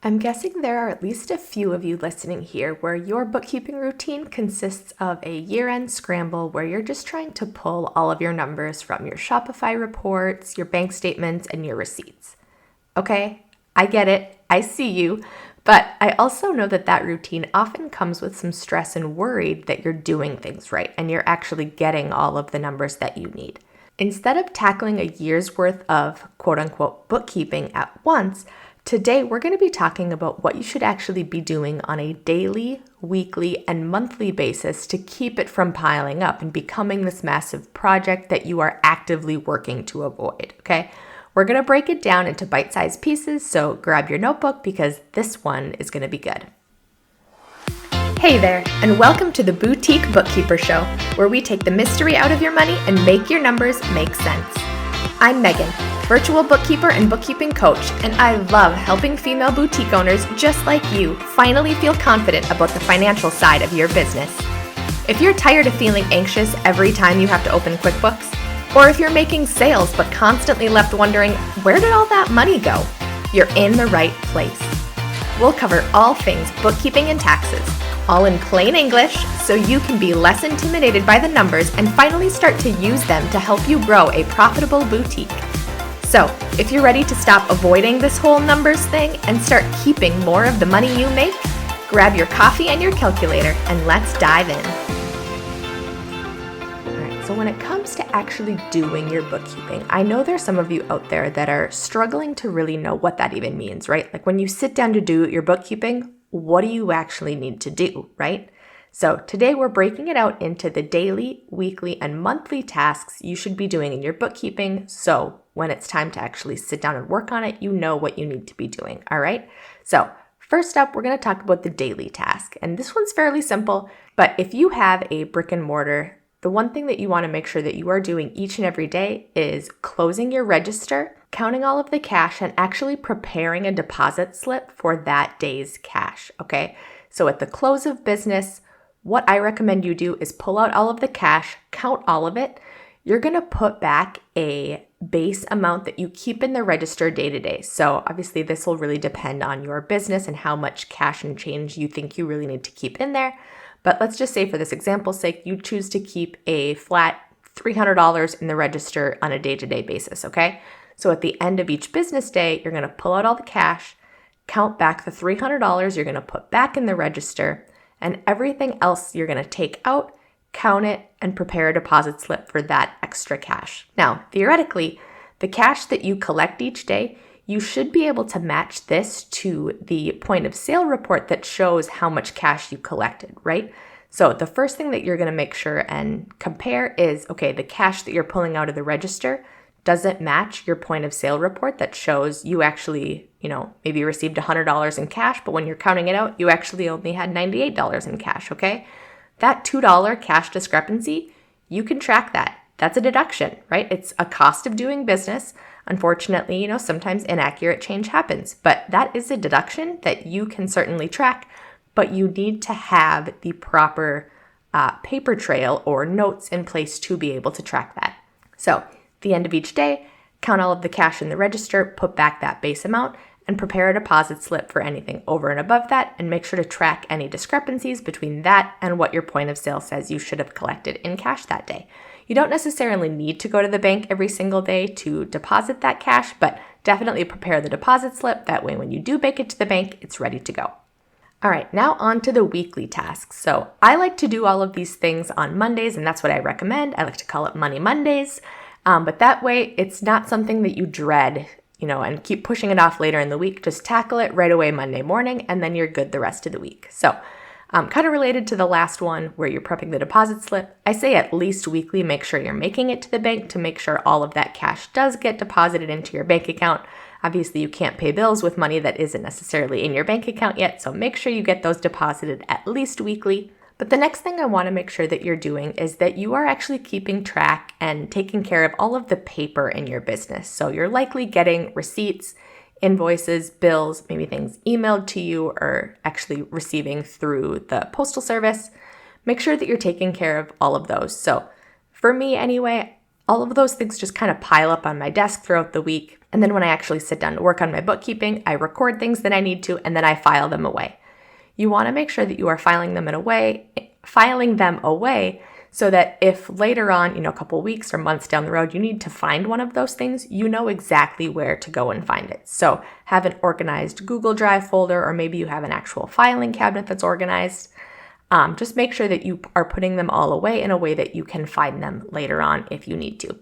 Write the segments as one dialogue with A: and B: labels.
A: I'm guessing there are at least a few of you listening here where your bookkeeping routine consists of a year-end scramble where you're just trying to pull all of your numbers from your Shopify reports, your bank statements, and your receipts. Okay, I get it. I see you. But I also know that that routine often comes with some stress and worry that you're doing things right and you're actually getting all of the numbers that you need. Instead of tackling a year's worth of quote-unquote bookkeeping at once, today we're going to be talking about what you should actually be doing on a daily, weekly, and monthly basis to keep it from piling up and becoming this massive project that you are actively working to avoid, okay? We're going to break it down into bite-sized pieces, so grab your notebook because this one is going to be good. Hey there, and welcome to the Boutique Bookkeeper Show, where we take the mystery out of your money and make your numbers make sense. I'm Megan, virtual bookkeeper and bookkeeping coach, and I love helping female boutique owners just like you finally feel confident about the financial side of your business. If you're tired of feeling anxious every time you have to open QuickBooks, or if you're making sales but constantly left wondering, where did all that money go? You're in the right place. We'll cover all things bookkeeping and taxes, all in plain English, so you can be less intimidated by the numbers and finally start to use them to help you grow a profitable boutique. So, if you're ready to stop avoiding this whole numbers thing and start keeping more of the money you make, grab your coffee and your calculator and let's dive in. So when it comes to actually doing your bookkeeping, I know there's some of you out there that are struggling to really know what that even means, right? Like when you sit down to do your bookkeeping, what do you actually need to do, right? So today we're breaking it out into the daily, weekly, and monthly tasks you should be doing in your bookkeeping. So when it's time to actually sit down and work on it, you know what you need to be doing, all right? So first up, we're going to talk about the daily task. And this one's fairly simple, but if you have a brick and mortar, the one thing that you want to make sure that you are doing each and every day is closing your register, counting all of the cash, and actually preparing a deposit slip for that day's cash, okay? So at the close of business, what I recommend you do is pull out all of the cash, count all of it. You're going to put back a base amount that you keep in the register day to day. So obviously this will really depend on your business and how much cash and change you think you really need to keep in there. But let's just say for this example's sake, you choose to keep a flat $300 in the register on a day-to-day basis, okay? So at the end of each business day, you're going to pull out all the cash, count back the $300 you're going to put back in the register, and everything else you're going to take out, count it, and prepare a deposit slip for that extra cash. Now, theoretically, the cash that you collect each day, you should be able to match this to the point of sale report that shows how much cash you collected, right? So the first thing that you're going to make sure and compare is, okay, the cash that you're pulling out of the register, does it match your point of sale report that shows you actually, maybe received $100 in cash, but when you're counting it out, you actually only had $98 in cash, okay? That $2 cash discrepancy, you can track that. That's a deduction, right? It's a cost of doing business. Unfortunately, sometimes inaccurate change happens, but that is a deduction that you can certainly track, but you need to have the proper paper trail or notes in place to be able to track that. So at the end of each day, count all of the cash in the register, put back that base amount, and prepare a deposit slip for anything over and above that, and make sure to track any discrepancies between that and what your point of sale says you should have collected in cash that day. You don't necessarily need to go to the bank every single day to deposit that cash, but definitely prepare the deposit slip. That way, when you do make it to the bank, it's ready to go. All right, now on to the weekly tasks. So I like to do all of these things on Mondays, and that's what I recommend. I like to call it Money Mondays, but that way it's not something that you dread, and keep pushing it off later in the week. Just tackle it right away Monday morning, and then you're good the rest of the week. So kind of related to the last one where you're prepping the deposit slip, I say at least weekly, make sure you're making it to the bank to make sure all of that cash does get deposited into your bank account. Obviously, you can't pay bills with money that isn't necessarily in your bank account yet, so make sure you get those deposited at least weekly. But the next thing I want to make sure that you're doing is that you are actually keeping track and taking care of all of the paper in your business. So you're likely getting receipts, invoices, bills, maybe things emailed to you or actually receiving through the postal service. Make sure that you're taking care of all of those. So for me anyway, all of those things just kind of pile up on my desk throughout the week. And then when I actually sit down to work on my bookkeeping, I record things that I need to, and then I file them away. You want to make sure that you are filing them away so that if later on, a couple weeks or months down the road, you need to find one of those things, you know exactly where to go and find it. So have an organized Google Drive folder, or maybe you have an actual filing cabinet that's organized. Just make sure that you are putting them all away in a way that you can find them later on if you need to.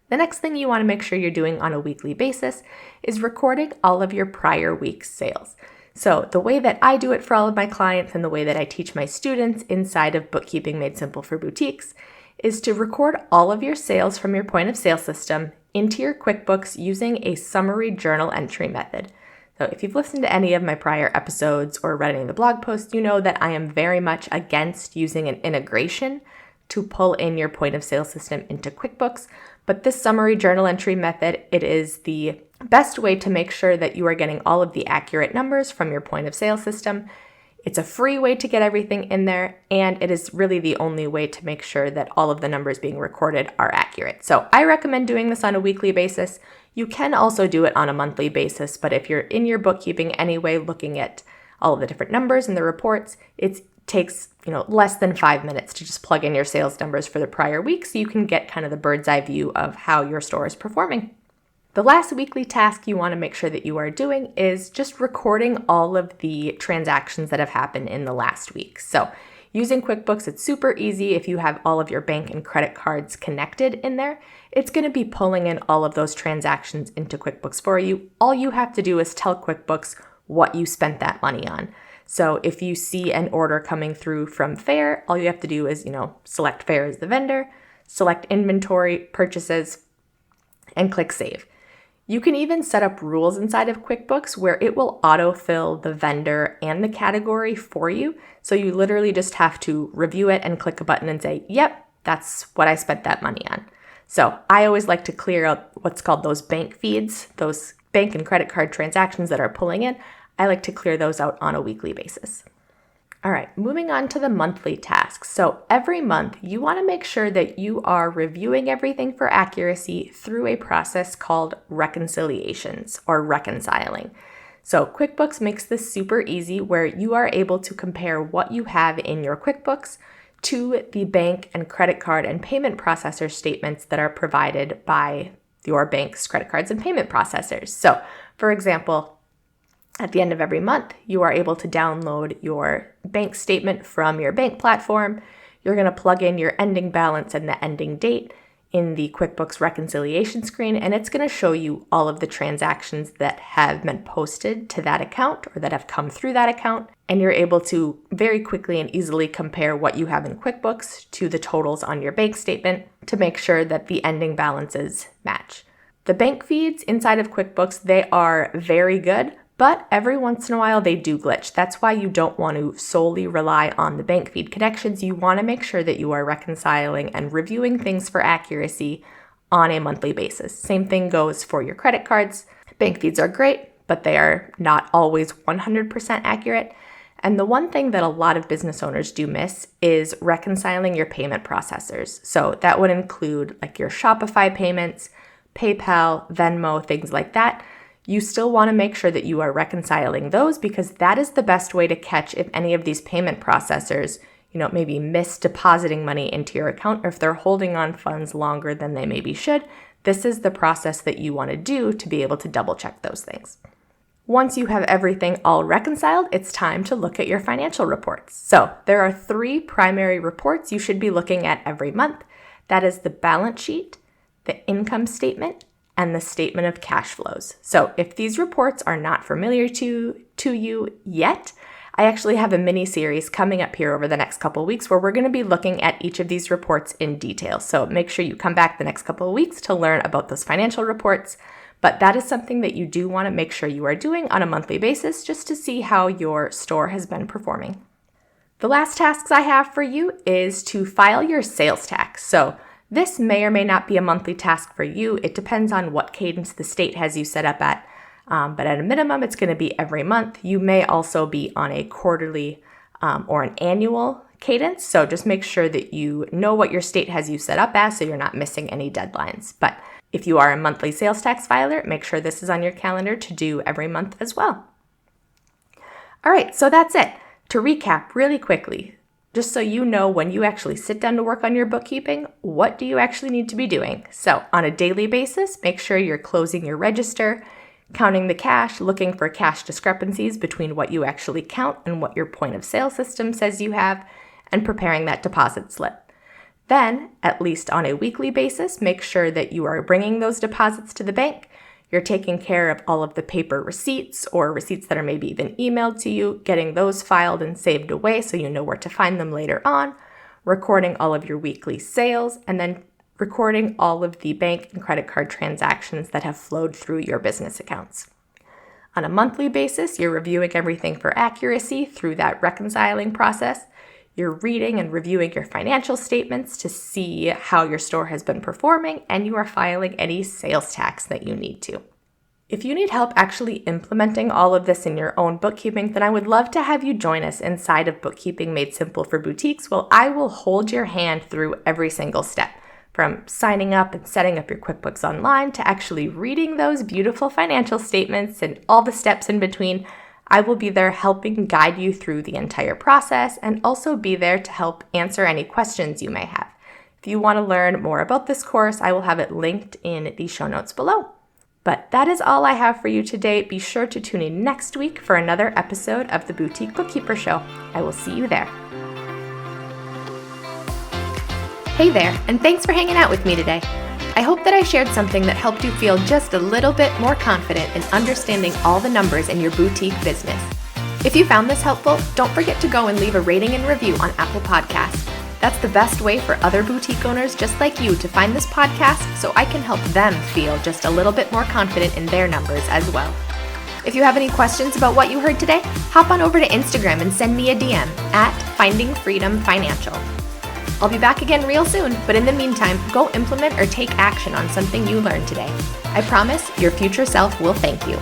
A: The next thing you want to make sure you're doing on a weekly basis is recording all of your prior week's sales. So the way that I do it for all of my clients and the way that I teach my students inside of Bookkeeping Made Simple for Boutiques is to record all of your sales from your point of sale system into your QuickBooks using a summary journal entry method. So if you've listened to any of my prior episodes or read any of the blog posts, you know that I am very much against using an integration to pull in your point of sale system into QuickBooks. But this summary journal entry method, it is the best way to make sure that you are getting all of the accurate numbers from your point of sale system. It's a free way to get everything in there, and it is really the only way to make sure that all of the numbers being recorded are accurate. So I recommend doing this on a weekly basis. You can also do it on a monthly basis, but if you're in your bookkeeping anyway, looking at all of the different numbers and the reports, it takes less than 5 minutes to just plug in your sales numbers for the prior week so you can get kind of the bird's eye view of how your store is performing. The last weekly task you want to make sure that you are doing is just recording all of the transactions that have happened in the last week. So using QuickBooks, it's super easy. If you have all of your bank and credit cards connected in there, it's going to be pulling in all of those transactions into QuickBooks for you. All you have to do is tell QuickBooks what you spent that money on. So if you see an order coming through from Fair, all you have to do is, select Fair as the vendor, select inventory, purchases, and click save. You can even set up rules inside of QuickBooks where it will autofill the vendor and the category for you. So you literally just have to review it and click a button and say, yep, that's what I spent that money on. So I always like to clear out what's called those bank feeds, those bank and credit card transactions that are pulling in. I like to clear those out on a weekly basis. All right, moving on to the monthly tasks. So every month, you want to make sure that you are reviewing everything for accuracy through a process called reconciliations or reconciling. So QuickBooks makes this super easy where you are able to compare what you have in your QuickBooks to the bank and credit card and payment processor statements that are provided by your bank's credit cards and payment processors. So for example, at the end of every month, you are able to download your bank statement from your bank platform. You're going to plug in your ending balance and the ending date in the QuickBooks reconciliation screen, and it's going to show you all of the transactions that have been posted to that account or that have come through that account. And you're able to very quickly and easily compare what you have in QuickBooks to the totals on your bank statement to make sure that the ending balances match. The bank feeds inside of QuickBooks, they are very good, but every once in a while they do glitch. That's why you don't want to solely rely on the bank feed connections. You want to make sure that you are reconciling and reviewing things for accuracy on a monthly basis. Same thing goes for your credit cards. Bank feeds are great, but they are not always 100% accurate. And the one thing that a lot of business owners do miss is reconciling your payment processors. So that would include like your Shopify payments, PayPal, Venmo, things like that. You still want to make sure that you are reconciling those because that is the best way to catch if any of these payment processors, maybe miss depositing money into your account or if they're holding on funds longer than they maybe should. This is the process that you want to do to be able to double check those things. Once you have everything all reconciled, it's time to look at your financial reports. So there are 3 primary reports you should be looking at every month. That is the balance sheet, the income statement, and the statement of cash flows. So if these reports are not familiar to you yet, I actually have a mini series coming up here over the next couple of weeks where we're going to be looking at each of these reports in detail. So make sure you come back the next couple of weeks to learn about those financial reports. But that is something that you do want to make sure you are doing on a monthly basis just to see how your store has been performing. The last tasks I have for you is to file your sales tax. So this may or may not be a monthly task for you. It depends on what cadence the state has you set up at. But at a minimum, it's going to be every month. You may also be on a quarterly or an annual cadence. So just make sure that you know what your state has you set up as so you're not missing any deadlines. But If you are a monthly sales tax filer, make sure this is on your calendar to do every month as well. All right, so that's it. To recap really quickly, just so you know when you actually sit down to work on your bookkeeping, what do you actually need to be doing? So on a daily basis, make sure you're closing your register, counting the cash, looking for cash discrepancies between what you actually count and what your point of sale system says you have, and preparing that deposit slip. Then, at least on a weekly basis, make sure that you are bringing those deposits to the bank. You're taking care of all of the paper receipts or receipts that are maybe even emailed to you, getting those filed and saved away so you know where to find them later on, recording all of your weekly sales, and then recording all of the bank and credit card transactions that have flowed through your business accounts. On a monthly basis, you're reviewing everything for accuracy through that reconciling process. You're reading and reviewing your financial statements to see how your store has been performing, and you are filing any sales tax that you need to. If you need help actually implementing all of this in your own bookkeeping, then I would love to have you join us inside of Bookkeeping Made Simple for Boutiques. Well, I will hold your hand through every single step, from signing up and setting up your QuickBooks Online to actually reading those beautiful financial statements and all the steps in between. I will be there helping guide you through the entire process and also be there to help answer any questions you may have. If you want to learn more about this course, I will have it linked in the show notes below. But that is all I have for you today. Be sure to tune in next week for another episode of the Boutique Bookkeeper Show. I will see you there. Hey there, and thanks for hanging out with me today. I hope that I shared something that helped you feel just a little bit more confident in understanding all the numbers in your boutique business. If you found this helpful, don't forget to go and leave a rating and review on Apple Podcasts. That's the best way for other boutique owners just like you to find this podcast so I can help them feel just a little bit more confident in their numbers as well. If you have any questions about what you heard today, hop on over to Instagram and send me a DM at Finding Freedom Financial. I'll be back again real soon, but in the meantime, go implement or take action on something you learned today. I promise your future self will thank you.